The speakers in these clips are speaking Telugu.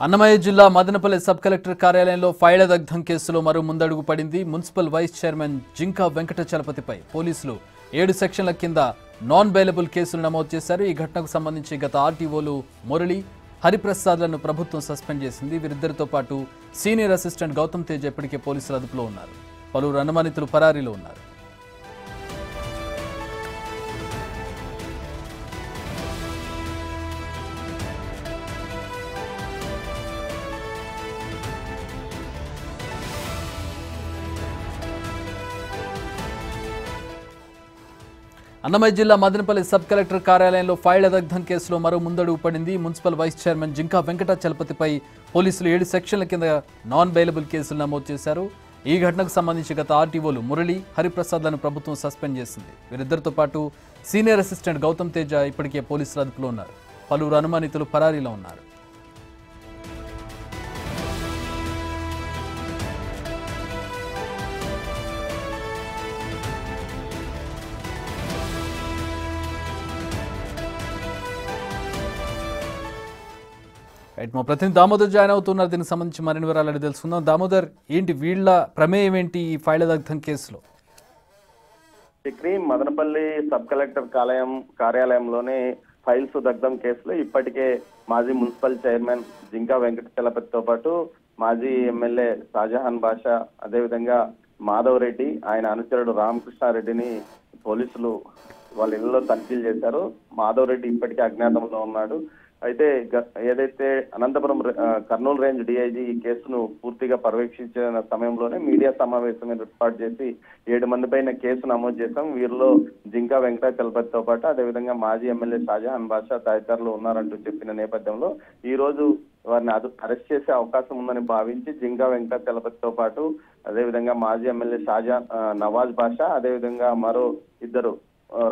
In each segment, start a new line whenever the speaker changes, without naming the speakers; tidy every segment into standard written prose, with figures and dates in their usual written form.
అన్నమయ్య జిల్లా మదనపల్లి సబ్ కలెక్టర్ కార్యాలయంలో ఫైళ్ల దగ్ధం కేసులో మరో ముందడుగు పడింది. మున్సిపల్ వైస్ చైర్మన్ జింకా వెంకటచలపతిపై పోలీసులు 7 సెక్షన్ల కింద నాన్ బెయిలబుల్ కేసులు నమోదు చేశారు. ఈ ఘటనకు సంబంధించి గత ఆర్టీఓలు మురళి, హరిప్రసాద్లను ప్రభుత్వం సస్పెండ్ చేసింది. వీరిద్దరితో పాటు సీనియర్ అసిస్టెంట్ గౌతమ్ తేజ్ ఇప్పటికే పోలీసుల అదుపులో ఉన్నారు. పలువురు అనుమానితులు పరారీలో ఉన్నారు. అన్నమయ్య జిల్లా మదనపల్లి సబ్ కలెక్టర్ కార్యాలయంలో ఫైళ్ల దగ్ధం కేసులో మరో ముందడుగు పడింది. మున్సిపల్ వైస్ చైర్మన్ జింకా వెంకటచలపతిపై పోలీసులు 7 సెక్షన్ల కింద నాన్ బెయిలబుల్ కేసులు నమోదు చేశారు. ఈ ఘటనకు సంబంధించి గత ఆర్టీఓలు మురళి, హరిప్రసాద్లను ప్రభుత్వం సస్పెండ్ చేసింది. వీరిద్దరితో పాటు సీనియర్ అసిస్టెంట్ గౌతమ్ తేజ ఇప్పటికే పోలీసుల అదుపులో ఉన్నారు. పలువురు అనుమానితులు పరారీలో ఉన్నారు. రైట్, మా ప్రతినిధి దామోదర్ జాయిన్ అవుతున్నారు. దీనికి సంబంధించి మరిన్ని వివరాలు అడిగి తెలుసుకుందాం. దామోదర్, ఏంటి వీళ్ళ ప్రమేయం ఏంటి ఈ ఫైళ్ల దగ్ధం కేసులో?
మదనపల్లి సబ్ కలెక్టర్ కార్యాలయంలోనే ఫైల్స్ దగ్ధం కేసులో ఇప్పటికే మాజీ మున్సిపల్ చైర్మన్ జింకా వెంకటచలపతితో పాటు మాజీ ఎమ్మెల్యే షాజహాన్ బాషా, అదేవిధంగా మాధవ్ రెడ్డి, ఆయన అనుచరుడు రామకృష్ణారెడ్డిని పోలీసులు వాళ్ళ ఇళ్లలో తనిఖీలు చేశారు. మాధవ్ రెడ్డి ఇప్పటికే అజ్ఞాతంలో ఉన్నాడు. అయితే ఏదైతే అనంతపురం కర్నూలు రేంజ్ డిఐజీ ఈ కేసును పూర్తిగా పర్యవేక్షించిన సమయంలోనే మీడియా సమావేశం ఏర్పాటు చేసి 7 మంది పైన కేసు నమోదు చేశాం. వీరిలో జింకా వెంకటచలపతితో పాటు అదేవిధంగా మాజీ ఎమ్మెల్యే షాజహాన్ బాషా తదితరులు ఉన్నారంటూ చెప్పిన నేపథ్యంలో ఈ రోజు వారిని అరెస్ట్ చేసే అవకాశం ఉందని భావించి జింకా వెంకటచలపతితో పాటు అదేవిధంగా మాజీ ఎమ్మెల్యే షాజహాన్ నవాజ్ బాషా, అదేవిధంగా మరో ఇద్దరు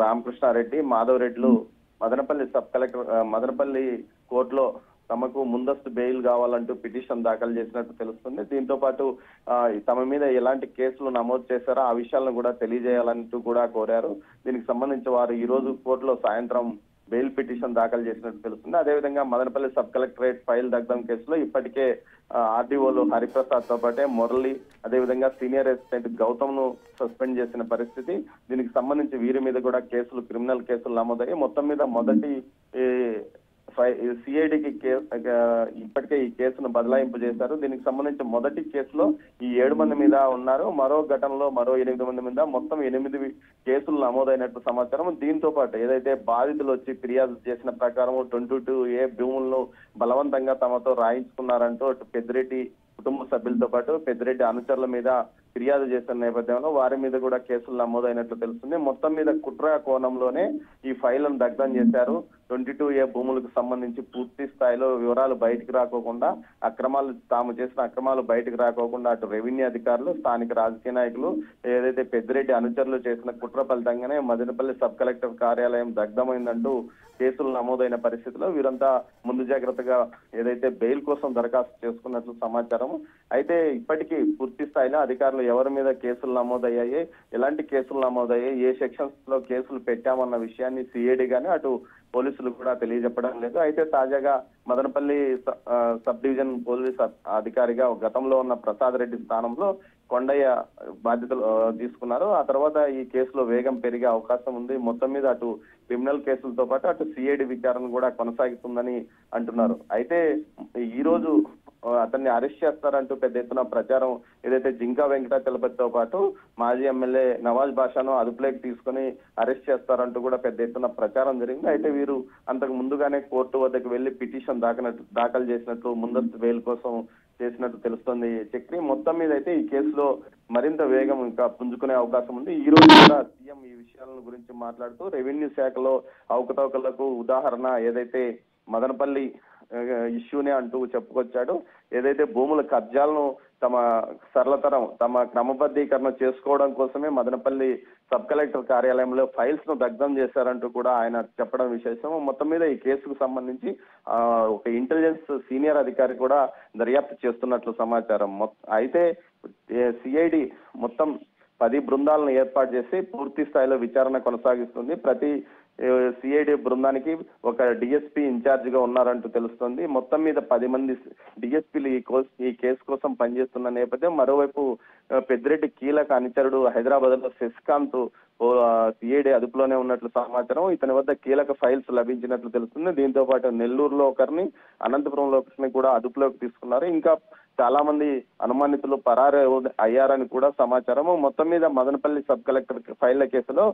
రామకృష్ణారెడ్డి, మాధవ్ రెడ్డిలు మదనపల్లి కోర్టులో తమకు ముందస్తు బెయిల్ కావాలంటూ పిటిషన్ దాఖలు చేసినట్టు తెలుస్తుంది. దీంతో పాటు తమ మీద ఎలాంటి కేసులు నమోదు చేశారో ఆ విషయాలను కూడా తెలియజేయాలంటూ కూడా కోరారు. దీనికి సంబంధించి వారు ఈ రోజు కోర్టులో సాయంత్రం బెయిల్ పిటిషన్ దాఖలు చేసినట్టు తెలుస్తుంది. అదేవిధంగా మదనపల్లి సబ్ కలెక్టరేట్ ఫైల్ దగ్ధం కేసులో ఇప్పటికే ఆర్డీఓలు హరిప్రసాద్ తో పాటే మురళి, అదేవిధంగా సీనియర్ అసిస్టెంట్ గౌతమ్ ను సస్పెండ్ చేసిన పరిస్థితి. దీనికి సంబంధించి వీరి మీద కూడా క్రిమినల్ కేసులు నమోదయ్యి మొత్తం మీద మొదటి సిఐడికి ఇప్పటికే ఈ కేసును బదలాయింపు చేశారు. దీనికి సంబంధించి మొదటి కేసులో ఈ 7 మంది మీద ఉన్నారు. మరో ఘటనలో మరో 8 మంది మీద మొత్తం 8 కేసులు నమోదైనట్టు సమాచారం. దీంతో పాటు ఏదైతే బాధితులు వచ్చి ఫిర్యాదు చేసిన ప్రకారం 22A భూములను బలవంతంగా తమతో రాయించుకున్నారంటూ అటు పెద్దిరెడ్డి కుటుంబ సభ్యులతో పాటు పెద్దిరెడ్డి అనుచరుల మీద ఫిర్యాదు చేసిన నేపథ్యంలో వారి మీద కూడా కేసులు నమోదైనట్లు తెలుస్తుంది. మొత్తం మీద కుట్ర కోణంలోనే ఈ ఫైళ్లను దగ్ధం చేశారు. 22A భూములకు సంబంధించి పూర్తి స్థాయిలో వివరాలు బయటకు రాకోకుండా తాము చేసిన అక్రమాలు బయటకు రాకోకుండా అటు రెవెన్యూ అధికారులు, స్థానిక రాజకీయ నాయకులు, ఏదైతే పెద్దిరెడ్డి అనుచరులు చేసిన కుట్ర ఫలితంగానే మదనపల్లి సబ్ కలెక్టర్ కార్యాలయం దగ్ధమైందంటూ కేసులు నమోదైన పరిస్థితిలో వీరంతా ముందు జాగ్రత్తగా ఏదైతే బెయిల్ కోసం దరఖాస్తు చేసుకున్నట్లు సమాచారం. అయితే ఇప్పటికీ పూర్తి స్థాయిలో అధికారులు ఎవరి మీద కేసులు నమోదయ్యాయి, ఎలాంటి కేసులు నమోదయ్యాయి, ఏ సెక్షన్స్ లో కేసులు పెట్టామన్న విషయాన్ని సిఐడి గానీ అటు పోలీసులు కూడా తెలియజెప్పడం లేదు. అయితే తాజాగా మదనపల్లి సబ్ డివిజన్ పోలీస్ అధికారిగా గతంలో ఉన్న ప్రసాద్ రెడ్డి స్థానంలో కొండయ్య బాధ్యతలు తీసుకున్నారు. ఆ తర్వాత ఈ కేసులో వేగం పెరిగే అవకాశం ఉంది. మొత్తం మీద అటు క్రిమినల్ కేసులతో పాటు అటు సిఐడి విచారణ కూడా కొనసాగుతుందని అంటున్నారు. అయితే ఈ రోజు అతన్ని అరెస్ట్ చేస్తారంటూ పెద్ద ఎత్తున ప్రచారం ఏదైతే జింకా వెంకటచలపతితో పాటు మాజీ ఎమ్మెల్యే నవాజ్ బాషాను అదుపులోకి తీసుకుని అరెస్ట్ చేస్తారంటూ కూడా పెద్ద ఎత్తున ప్రచారం జరిగింది. అయితే వీరు అంతకు ముందుగానే కోర్టు వద్దకు వెళ్లి పిటిషన్ దాఖలు చేసినట్లు, ముందస్తు బెయిల్ కోసం చేసినట్టు తెలుస్తోంది. చక్రి మొత్తం మీద అయితే ఈ కేసులో మరింత వేగం ఇంకా పుంజుకునే అవకాశం ఉంది. ఈ రోజు కూడా సీఎం ఈ విషయాల గురించి మాట్లాడుతూ రెవెన్యూ శాఖలో అవకతవకలకు ఉదాహరణ ఏదైతే మదనపల్లి ఇష్యూనే అంటూ చెప్పుకొచ్చాడు. ఏదైతే భూముల కబ్జాలను తమ క్రమబద్ధీకరణ చేసుకోవడం కోసమే మదనపల్లి సబ్ కలెక్టర్ కార్యాలయంలో ఫైల్స్ ను దగ్ధం చేశారంటూ కూడా ఆయన చెప్పడం విశేషం. మొత్తం మీద ఈ కేసుకు సంబంధించి ఒక ఇంటెలిజెన్స్ సీనియర్ అధికారి కూడా దర్యాప్తు చేస్తున్నట్లు సమాచారం. అయితే సిఐడి మొత్తం 10 బృందాలను ఏర్పాటు చేసి పూర్తి స్థాయిలో విచారణ కొనసాగిస్తుంది. ప్రతి సిఐడి బృందానికి ఒక డిఎస్పీ ఇన్ఛార్జ్ గా ఉన్నారంటూ తెలుస్తుంది. మొత్తం మీద 10 మంది డిఎస్పీలు ఈ కేసు కోసం పనిచేస్తున్న నేపథ్యం. మరోవైపు పెద్దిరెడ్డి కీలక అనుచరుడు హైదరాబాద్ లో శశికాంత్ సిఐడి అదుపులోనే ఉన్నట్లు సమాచారం. ఇతని వద్ద కీలక ఫైల్స్ లభించినట్లు తెలుస్తుంది. దీంతో పాటు నెల్లూరులో ఒకరిని, అనంతపురంలో ఒకరిని కూడా అదుపులోకి తీసుకున్నారు. ఇంకా చాలా మంది అనుమానితులు పరారు అయ్యారని కూడా సమాచారం. మొత్తం మీద మదనపల్లి సబ్ కలెక్టర్ ఫైళ్ల కేసులో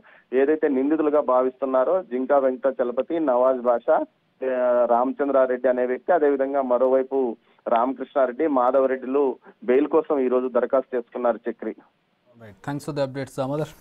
ఏదైతే నిందితులుగా భావిస్తున్నారో జింకా వెంకటాచలపతి, నవాజ్ బాషా, రామచంద్రారెడ్డి అనే వ్యక్తి, అదేవిధంగా మరోవైపు రామకృష్ణారెడ్డి, మాధవరెడ్డిలు బెయిల్ కోసం ఈ రోజు దరఖాస్తు చేసుకున్నారు. Chakri.
Thanks for the updates Damodar.